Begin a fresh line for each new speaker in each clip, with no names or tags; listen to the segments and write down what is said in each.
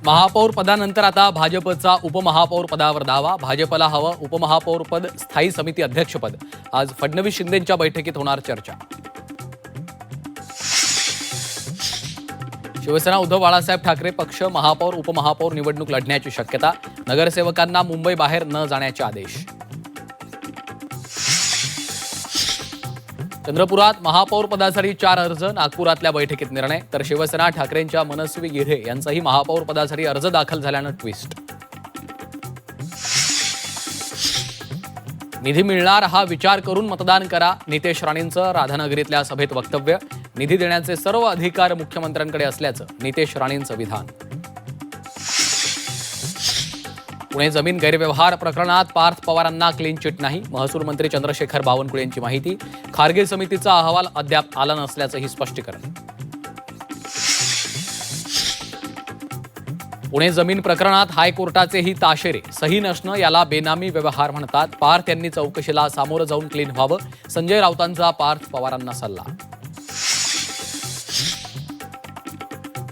महापौर पदानंतर आता भाजपचा उपमहापौर पदावर दावा. भाजपला हवं उपमहापौर पद, स्थायी समिती अध्यक्षपद. आज फडणवीस शिंदेंच्या बैठकीत होणार चर्चा. शिवसेना उद्धव बाळासाहेब ठाकरे पक्ष महापौर उपमहापौर निवडणूक लढण्याची शक्यता. नगरसेवकांना मुंबई बाहेर न जाण्याचे आदेश. चंद्रपुरात महापौर पदासाठी 4 अर्ज. नागपुरातल्या बैठकीत निर्णय. तर शिवसेना ठाकरेंच्या मनस्वी गिऱ्हे यांचाही महापौर पदासाठी अर्ज दाखल झाल्यानं ट्विस्ट. निधी मिळणार हा विचार करून मतदान करा. नितेश राणेंचं राधानगरीतल्या सभेत वक्तव्य. निधी देण्याचे सर्व अधिकार मुख्यमंत्र्यांकडे असल्याचं नितेश राणेंचं विधान. पुणे जमीन गैरव्यवहार प्रकरणात पार्थ पवारांना क्लीन चिट नाही. महसूल मंत्री चंद्रशेखर बावनकुळे यांची माहिती. खारगे समितीचा अहवाल अद्याप आला नसल्याचंही स्पष्टीकरण. पुणे जमीन प्रकरणात हायकोर्टाचेही ताशेरे. सही नसणं याला बेनामी व्यवहार म्हणतात. पार्थ यांनी चौकशीला सामोरं जाऊन क्लीन व्हावं. संजय राऊतांचा पार्थ पवारांना सल्ला.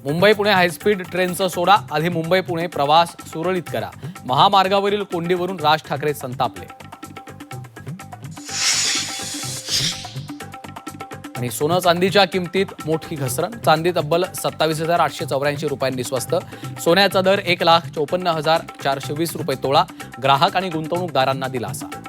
मुंबई पुणे हायस्पीड ट्रेनचं सोडा. आधी मुंबई पुणे प्रवास सुरळीत करा. महामार्गावरील कोंडीवरून राज ठाकरे संतापले. आणि सोनं चांदीच्या किमतीत मोठी घसरण. चांदी तब्बल 27,884 रुपयांनी स्वस्त. सोन्याचा दर 1,54,420 रुपये तोळा. ग्राहक आणि गुंतवणूकदारांना दिलासा.